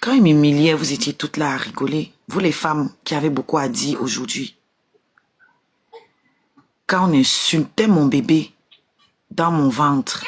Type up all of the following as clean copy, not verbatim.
Quand il m'humiliait, vous étiez toutes là à rigoler. Vous les femmes qui avez beaucoup à dire aujourd'hui. Quand on insultait mon bébé dans mon ventre,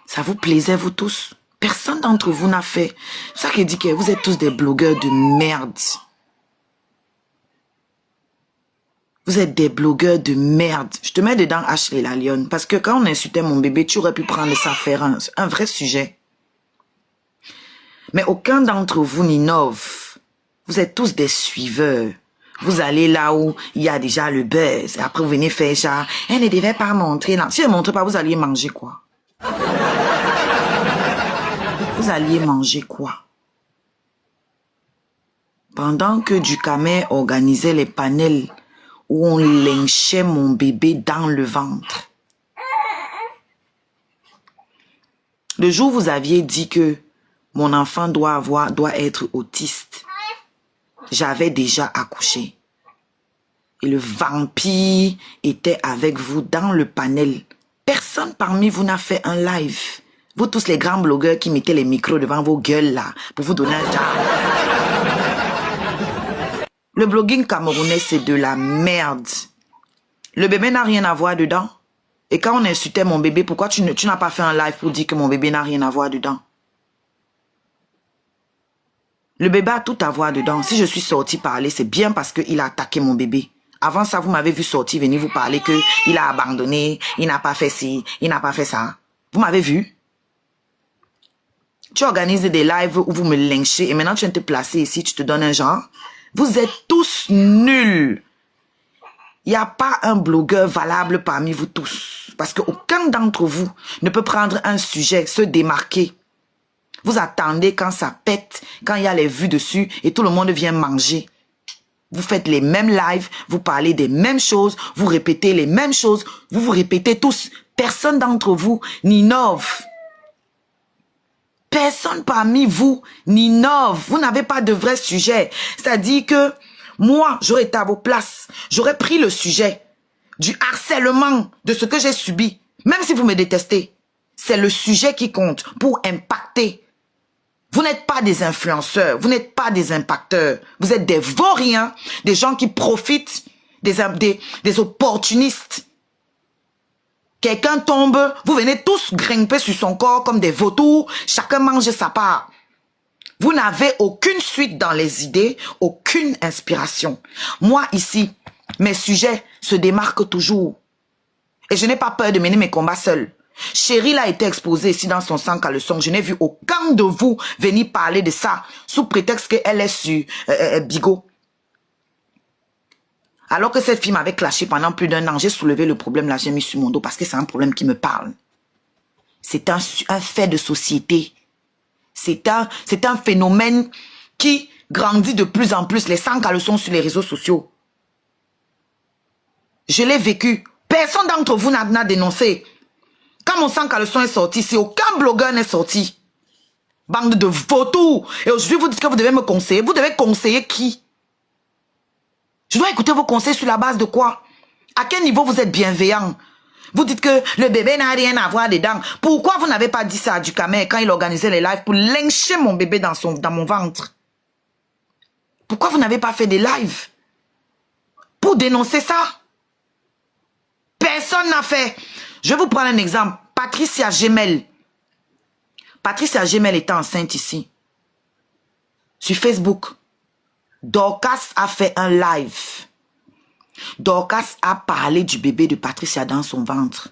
ça vous plaisait vous tous? Personne d'entre vous n'a fait. C'est ça qui dit que vous êtes tous des blogueurs de merde. Vous êtes des blogueurs de merde. Je te mets dedans Ashley la lionne. Parce que quand on insultait mon bébé, tu aurais pu prendre ça, faire un vrai sujet. Mais aucun d'entre vous n'innove. Vous êtes tous des suiveurs. Vous allez là où il y a déjà le buzz. Et après, vous venez faire ça. Elle ne devait pas montrer. Non. Si elle ne montre pas, vous alliez manger quoi? Vous alliez manger quoi? Pendant que Ducamet organisait les panels où on lynchait mon bébé dans le ventre. Le jour où vous aviez dit que mon enfant doit être autiste, j'avais déjà accouché. Et le vampire était avec vous dans le panel. Personne parmi vous n'a fait un live. Vous tous les grands blogueurs qui mettaient les micros devant vos gueules là, pour vous donner un job. Le blogging camerounais, c'est de la merde. Le bébé n'a rien à voir dedans. Et quand on insultait mon bébé, pourquoi tu n'as pas fait un live pour dire que mon bébé n'a rien à voir dedans? Le bébé a tout à voir dedans. Si je suis sortie parler, c'est bien parce qu'il a attaqué mon bébé. Avant ça, vous m'avez vu sortir, venir vous parler qu'il a abandonné, il n'a pas fait ci, il n'a pas fait ça. Vous m'avez vu? Tu organises des lives où vous me lynchez et maintenant tu viens te placer ici, tu te donnes un genre. Vous êtes tous nuls. Il n'y a pas un blogueur valable parmi vous tous. Parce qu'aucun d'entre vous ne peut prendre un sujet, se démarquer. Vous attendez quand ça pète, quand il y a les vues dessus et tout le monde vient manger. Vous faites les mêmes lives, vous parlez des mêmes choses, vous répétez les mêmes choses, vous vous répétez tous. Personne d'entre vous n'innove. Personne parmi vous n'innove. Vous n'avez pas de vrai sujet. C'est-à-dire que moi, j'aurais été à vos places. J'aurais pris le sujet du harcèlement, de ce que j'ai subi. Même si vous me détestez, c'est le sujet qui compte pour impacter. Vous n'êtes pas des influenceurs, vous n'êtes pas des impacteurs. Vous êtes des vauriens, des gens qui profitent, des opportunistes. Quelqu'un tombe, vous venez tous grimper sur son corps comme des vautours, chacun mange sa part. Vous n'avez aucune suite dans les idées, aucune inspiration. Moi ici, mes sujets se démarquent toujours. Et je n'ai pas peur de mener mes combats seul. Cheryl a été exposée ici dans son 100 caleçons. Je n'ai vu aucun de vous venir parler de ça sous prétexte qu'elle est sur Bigot. Alors que cette fille m'avait clashé pendant plus d'un an, j'ai soulevé le problème là, j'ai mis sur mon dos parce que c'est un problème qui me parle. C'est un fait de société. C'est un phénomène qui grandit de plus en plus. Les 100 caleçons sur les réseaux sociaux. Je l'ai vécu. Personne d'entre vous n'a dénoncé. Quand mon 100 caleçons est sorti, si aucun blogueur n'est sorti. Bande de vautours. Et aujourd'hui, vous dites que vous devez me conseiller. Vous devez conseiller qui? Je dois écouter vos conseils sur la base de quoi? À quel niveau vous êtes bienveillant? Vous dites que le bébé n'a rien à voir dedans. Pourquoi vous n'avez pas dit ça à Ducamet quand il organisait les lives pour lyncher mon bébé dans mon ventre? Pourquoi vous n'avez pas fait des lives pour dénoncer ça? Personne n'a fait. Je vais vous prendre un exemple. Patricia Gemel. Patricia Gemel était enceinte ici. Sur Facebook. Dorcas a fait un live. Dorcas a parlé du bébé de Patricia dans son ventre.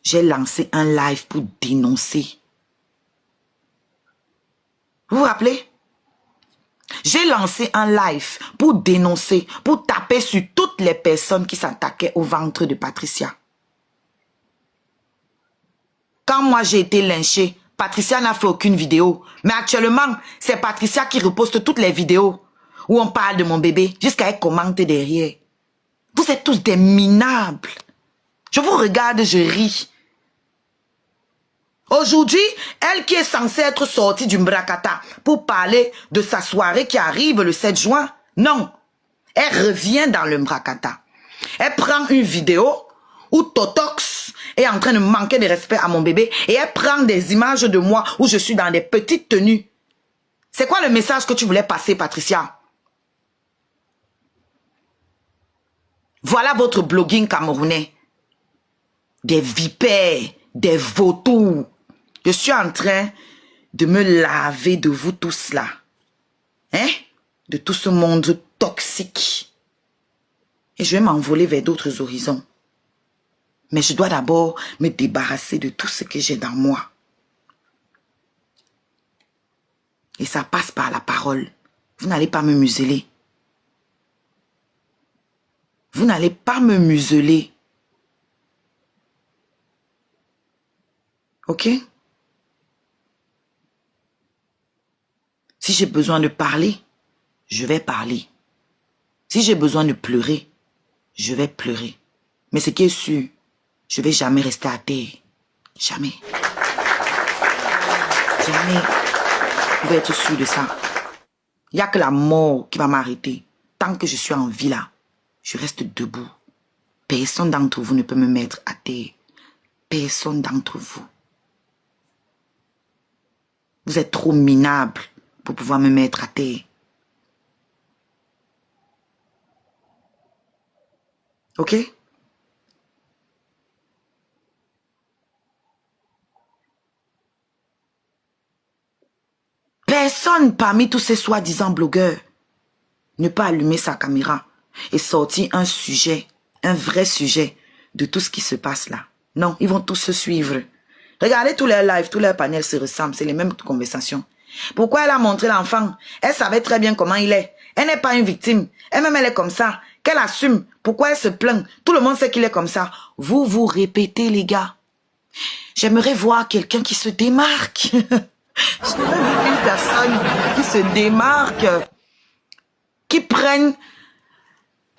J'ai lancé un live pour dénoncer. Vous vous rappelez? J'ai lancé un live pour dénoncer, pour taper sur toutes les personnes qui s'attaquaient au ventre de Patricia. Quand moi j'ai été lynchée, Patricia n'a fait aucune vidéo. Mais actuellement, c'est Patricia qui reposte toutes les vidéos où on parle de mon bébé jusqu'à être commenté derrière. Vous êtes tous des minables. Je vous regarde, je ris. Aujourd'hui, elle qui est censée être sortie du Mbrakata pour parler de sa soirée qui arrive le 7 juin, non. Elle revient dans le Mbrakata. Elle prend une vidéo où Totox est en train de manquer de respect à mon bébé et elle prend des images de moi où je suis dans des petites tenues. C'est quoi le message que tu voulais passer, Patricia? Voilà votre blogging camerounais. Des vipères, des vautours. Je suis en train de me laver de vous tous là. Hein? De tout ce monde toxique. Et je vais m'envoler vers d'autres horizons. Mais je dois d'abord me débarrasser de tout ce que j'ai dans moi. Et ça passe par la parole. Vous n'allez pas me museler. Vous n'allez pas me museler. Ok? Si j'ai besoin de parler, je vais parler. Si j'ai besoin de pleurer, je vais pleurer. Mais ce qui est sûr, je ne vais jamais rester à terre. Jamais. Jamais. Vous pouvez être sûr de ça. Il n'y a que la mort qui va m'arrêter. Tant que je suis en vie là, je reste debout. Personne d'entre vous ne peut me mettre à terre. Personne d'entre vous. Vous êtes trop minables pour pouvoir me mettre à terre. Ok? Personne parmi tous ces soi-disant blogueurs ne peut allumer sa caméra et sortir un sujet, un vrai sujet de tout ce qui se passe là. Non, ils vont tous se suivre. Regardez tous leurs lives, tous leurs panels se ressemblent, c'est les mêmes conversations. Pourquoi elle a montré l'enfant? Elle savait très bien comment il est. Elle n'est pas une victime. Elle-même, elle est comme ça. Qu'elle assume. Pourquoi elle se plaint? Tout le monde sait qu'il est comme ça. Vous vous répétez, les gars. J'aimerais voir quelqu'un qui se démarque. J'aimerais voir une personne qui se démarque. Qui prenne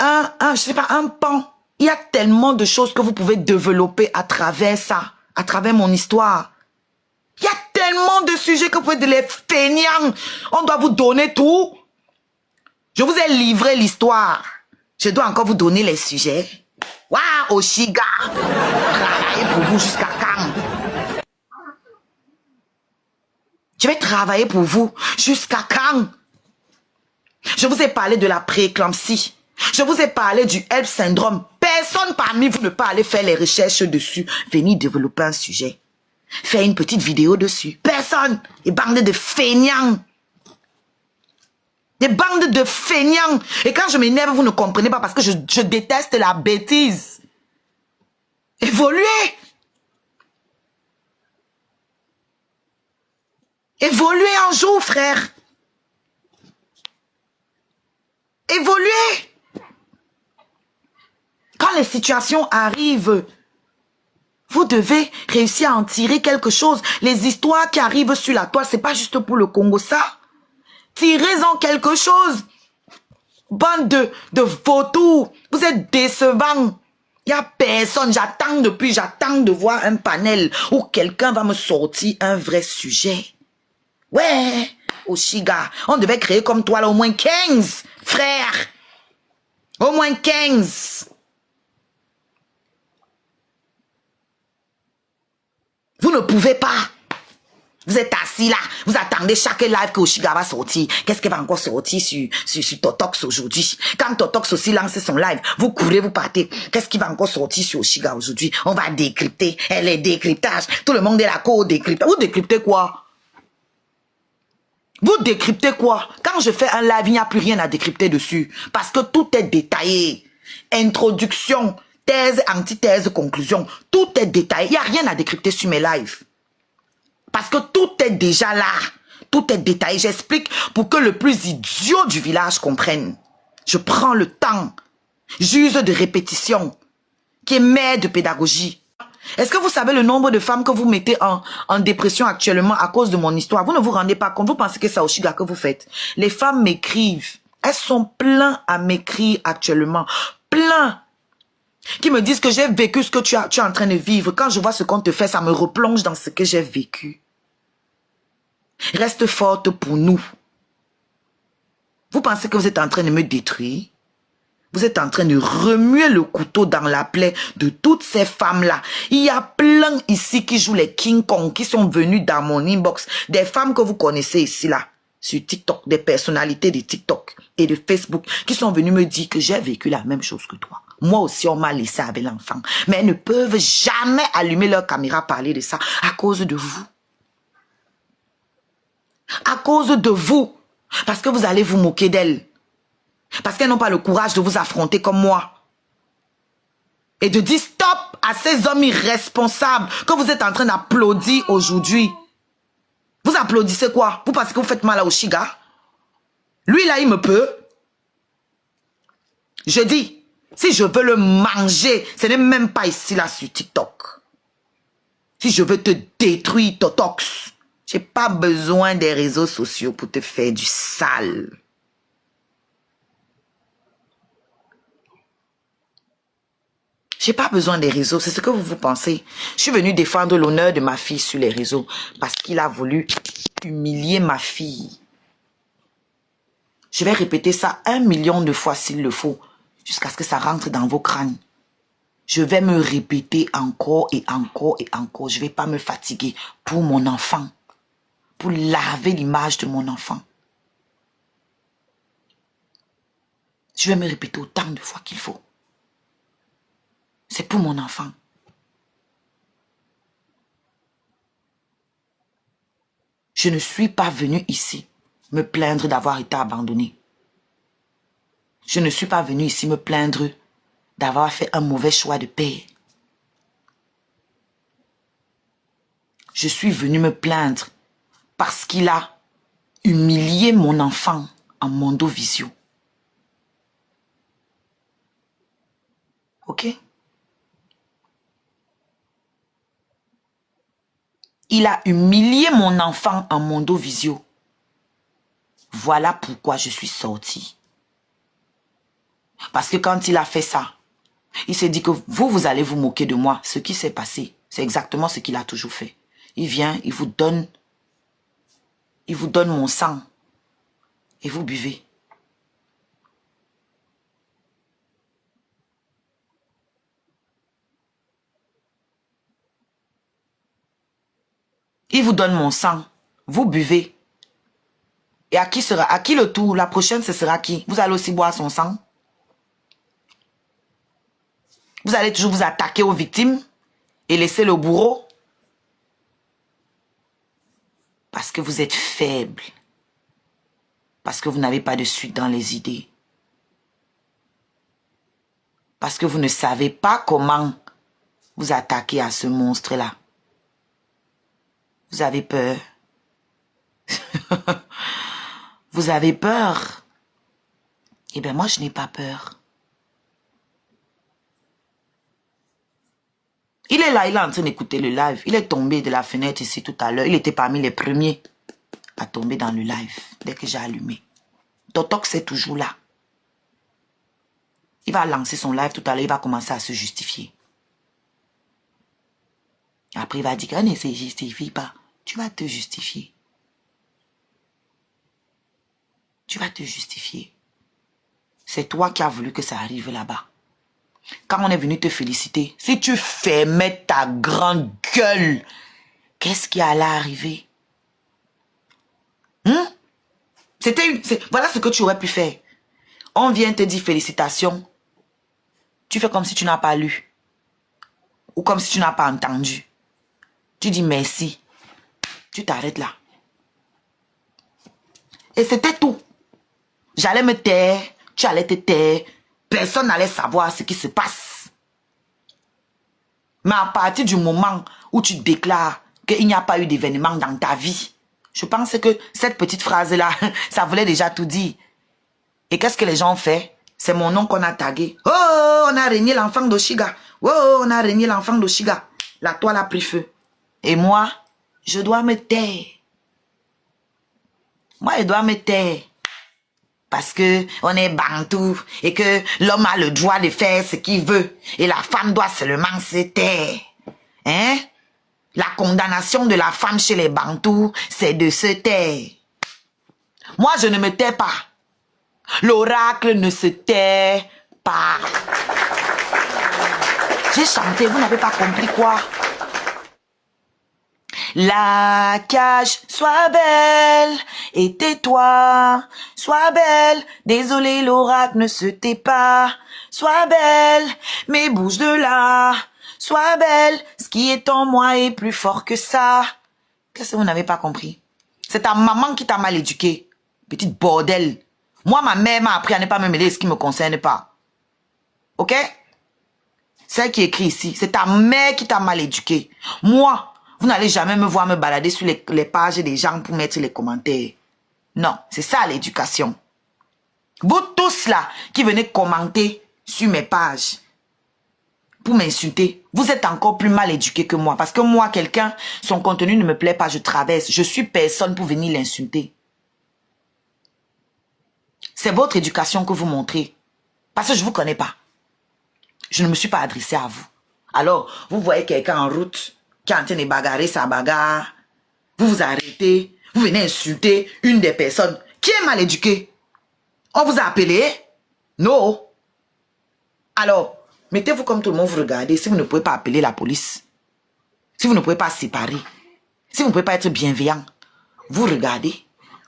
je sais pas, un pan. Il y a tellement de choses que vous pouvez développer à travers ça, à travers mon histoire. Il y a tellement de sujets que vous pouvez les feignants. On doit vous donner tout. Je vous ai livré l'histoire. Je dois encore vous donner les sujets. Waouh, Oshiga. Travailler pour vous jusqu'à quand? Je vais travailler pour vous jusqu'à quand? Je vous ai parlé de la prééclampsie. Je vous ai parlé du HELP syndrome. Personne parmi vous ne peut aller faire les recherches dessus. Venir développer un sujet. Faire une petite vidéo dessus. Personne. Des bandes de feignants. Des bandes de feignants. Et quand je m'énerve, vous ne comprenez pas parce que je déteste la bêtise. Évoluez. Évoluez un jour, frère. Évoluez. Quand les situations arrivent, vous devez réussir à en tirer quelque chose. Les histoires qui arrivent sur la toile, c'est pas juste pour le Congo, ça. Tirez-en quelque chose. Bande de vautours. Vous êtes décevants. Il n'y a personne. J'attends de voir un panel où quelqu'un va me sortir un vrai sujet. Ouais, Oshiga, on devait créer comme toi là au moins 15, frère. Au moins 15. Vous ne pouvez pas. Vous êtes assis là, vous attendez chaque live que Oshiga va sortir. Qu'est-ce qu'elle va encore sortir sur Totox aujourd'hui? Quand Totox aussi lance son live, vous courez, vous partez. Qu'est-ce qui va encore sortir sur Oshiga aujourd'hui? On va décrypter. Elle est décryptage. Tout le monde est là au décryptage. Vous décryptez quoi? Vous décryptez quoi? Quand je fais un live, il n'y a plus rien à décrypter dessus. Parce que tout est détaillé. Introduction, thèse, antithèse, conclusion. Tout est détaillé. Il n'y a rien à décrypter sur mes lives. Parce que tout est déjà là. Tout est détaillé. J'explique pour que le plus idiot du village comprenne. Je prends le temps. J'use de répétition. Qui est mère de pédagogie. Est-ce que vous savez le nombre de femmes que vous mettez en dépression actuellement à cause de mon histoire? Vous ne vous rendez pas compte. Vous pensez que c'est Oshiga que vous faites. Les femmes m'écrivent. Elles sont pleines à m'écrire actuellement. Plein. Qui me disent que j'ai vécu ce que tu es en train de vivre. Quand je vois ce qu'on te fait, ça me replonge dans ce que j'ai vécu. Reste forte pour nous. Vous pensez que vous êtes en train de me détruire? Vous êtes en train de remuer le couteau dans la plaie de toutes ces femmes-là. Il y a plein ici qui jouent les King Kong, qui sont venus dans mon inbox. Des femmes que vous connaissez ici, là, sur TikTok, des personnalités de TikTok et de Facebook, qui sont venues me dire que j'ai vécu la même chose que toi. Moi aussi, on m'a laissé avec l'enfant. Mais elles ne peuvent jamais allumer leur caméra parler de ça à cause de vous. À cause de vous. Parce que vous allez vous moquer d'elles. Parce qu'elles n'ont pas le courage de vous affronter comme moi. Et de dire stop à ces hommes irresponsables que vous êtes en train d'applaudir aujourd'hui. Vous applaudissez quoi? Vous pensez que vous faites mal à Oshiga? Lui là, il me peut. Je dis, si je veux le manger, ce n'est même pas ici là sur TikTok. Si je veux te détruire, Totox, j'ai pas besoin des réseaux sociaux pour te faire du sale. J'ai pas besoin des réseaux, c'est ce que vous pensez. Je suis venue défendre l'honneur de ma fille sur les réseaux parce qu'il a voulu humilier ma fille. Je vais répéter ça 1 million de fois s'il le faut, jusqu'à ce que ça rentre dans vos crânes. Je vais me répéter encore et encore et encore. Je vais pas me fatiguer pour mon enfant, pour laver l'image de mon enfant. Je vais me répéter autant de fois qu'il faut. C'est pour mon enfant. Je ne suis pas venue ici me plaindre d'avoir été abandonnée. Je ne suis pas venue ici me plaindre d'avoir fait un mauvais choix de père. Je suis venue me plaindre parce qu'il a humilié mon enfant en mondovisio. Ok? Il a humilié mon enfant en mondovisio. Voilà pourquoi je suis sortie. Parce que quand il a fait ça, il s'est dit que vous allez vous moquer de moi. Ce qui s'est passé, c'est exactement ce qu'il a toujours fait. Il vient, il vous donne mon sang et vous buvez. Il vous donne mon sang, vous buvez. Et à qui le tour? La prochaine, ce sera qui? Vous allez aussi boire son sang? Vous allez toujours vous attaquer aux victimes et laisser le bourreau? Parce que vous êtes faible. Parce que vous n'avez pas de suite dans les idées. Parce que vous ne savez pas comment vous attaquer à ce monstre-là. Vous avez peur. Vous avez peur. Eh bien, moi, je n'ai pas peur. Il est là, il est en train d'écouter le live. Il est tombé de la fenêtre ici tout à l'heure. Il était parmi les premiers à tomber dans le live dès que j'ai allumé. Totox est toujours là. Il va lancer son live tout à l'heure. Il va commencer à se justifier. Après, il va dire qu'il ne se justifie pas. Tu vas te justifier. Tu vas te justifier. C'est toi qui as voulu que ça arrive là-bas. Quand on est venu te féliciter, si tu fermais ta grande gueule, qu'est-ce qui allait arriver? Voilà ce que tu aurais pu faire. On vient te dire félicitations. Tu fais comme si tu n'as pas lu. Ou comme si tu n'as pas entendu. Tu dis merci. Tu t'arrêtes là. Et c'était tout. J'allais me taire. Tu allais te taire. Personne n'allait savoir ce qui se passe. Mais à partir du moment où tu déclares qu'il n'y a pas eu d'événement dans ta vie, je pense que cette petite phrase-là, ça voulait déjà tout dire. Et qu'est-ce que les gens ont fait? C'est mon nom qu'on a tagué. Oh, on a régné l'enfant d'Oshiga. Oh, on a régné l'enfant d'Oshiga. La toile a pris feu. Et moi, je dois me taire. Moi, je dois me taire. Parce que on est bantou et que l'homme a le droit de faire ce qu'il veut. Et la femme doit seulement se taire. Hein? La condamnation de la femme chez les bantous, c'est de se taire. Moi, je ne me tais pas. L'oracle ne se tait pas. J'ai chanté, vous n'avez pas compris quoi? La cage, sois belle et tais-toi. Sois belle, désolé l'oracle ne se tait pas. Sois belle, mais bouge de là. Sois belle, ce qui est en moi est plus fort que ça. Qu'est-ce que vous n'avez pas compris? C'est ta maman qui t'a mal éduqué. Petite bordel. Moi, ma mère m'a appris à ne pas me mêler ce qui me concerne pas. Ok? Celle qui écrit ici, c'est ta mère qui t'a mal éduqué. Moi, vous n'allez jamais me voir me balader sur les pages des gens pour mettre les commentaires. Non, c'est ça l'éducation. Vous tous là, qui venez commenter sur mes pages pour m'insulter, vous êtes encore plus mal éduqués que moi. Parce que moi, quelqu'un, son contenu ne me plaît pas, je traverse. Je suis personne pour venir l'insulter. C'est votre éducation que vous montrez. Parce que je ne vous connais pas. Je ne me suis pas adressé à vous. Alors, vous voyez quelqu'un en route qui est en train de bagarrer sa bagarre. Vous vous arrêtez. Vous venez insulter une des personnes qui est mal éduquée. On vous a appelé? Non. Alors, mettez-vous comme tout le monde, vous regardez. Si vous ne pouvez pas appeler la police, si vous ne pouvez pas séparer, si vous ne pouvez pas être bienveillant, vous regardez,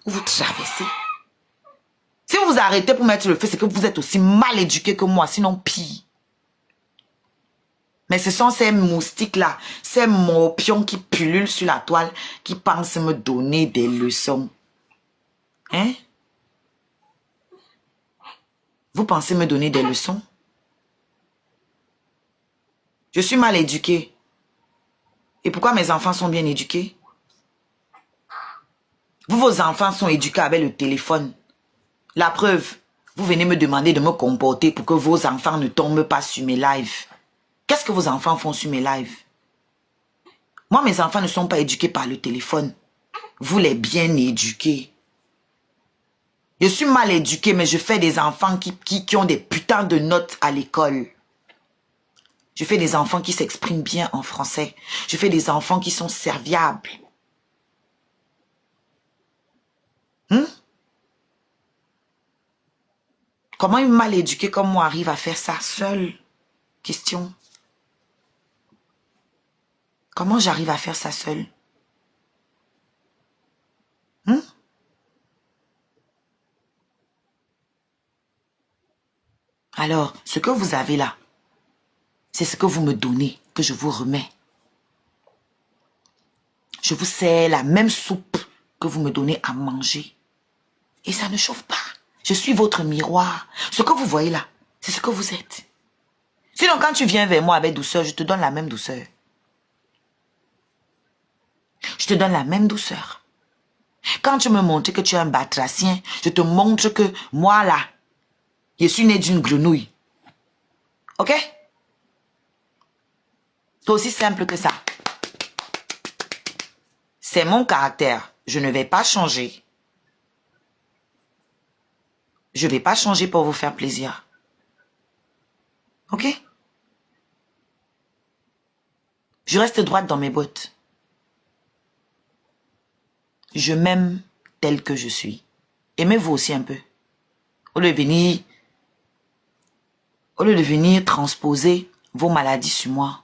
vous traversez. Si vous vous arrêtez pour mettre le feu, c'est que vous êtes aussi mal éduqué que moi, sinon pire. Mais ce sont ces moustiques-là, ces morpions qui pullulent sur la toile, qui pensent me donner des leçons. Hein? Vous pensez me donner des leçons? Je suis mal éduquée. Et pourquoi mes enfants sont bien éduqués? Vous, vos enfants sont éduqués avec le téléphone. La preuve, vous venez me demander de me comporter pour que vos enfants ne tombent pas sur mes lives. Qu'est-ce que vos enfants font sur mes lives? Moi, mes enfants ne sont pas éduqués par le téléphone. Vous les bien éduqués. Je suis mal éduquée, mais je fais des enfants qui ont des putains de notes à l'école. Je fais des enfants qui s'expriment bien en français. Je fais des enfants qui sont serviables. Comment une mal éduquée comme moi arrive à faire ça seule? Question. Comment j'arrive à faire ça seule? Alors, ce que vous avez là, c'est ce que vous me donnez, que je vous remets. Je vous sers la même soupe que vous me donnez à manger. Et ça ne chauffe pas. Je suis votre miroir. Ce que vous voyez là, c'est ce que vous êtes. Sinon, quand tu viens vers moi avec douceur, je te donne la même douceur. Je te donne la même douceur. Quand tu me montres que tu es un batracien, je te montre que moi là, je suis né d'une grenouille. Ok? C'est aussi simple que ça. C'est mon caractère. Je ne vais pas changer. Je ne vais pas changer pour vous faire plaisir. Ok? Je reste droite dans mes bottes. Je m'aime tel que je suis. Aimez-vous aussi un peu. Au lieu de venir transposer vos maladies sur moi.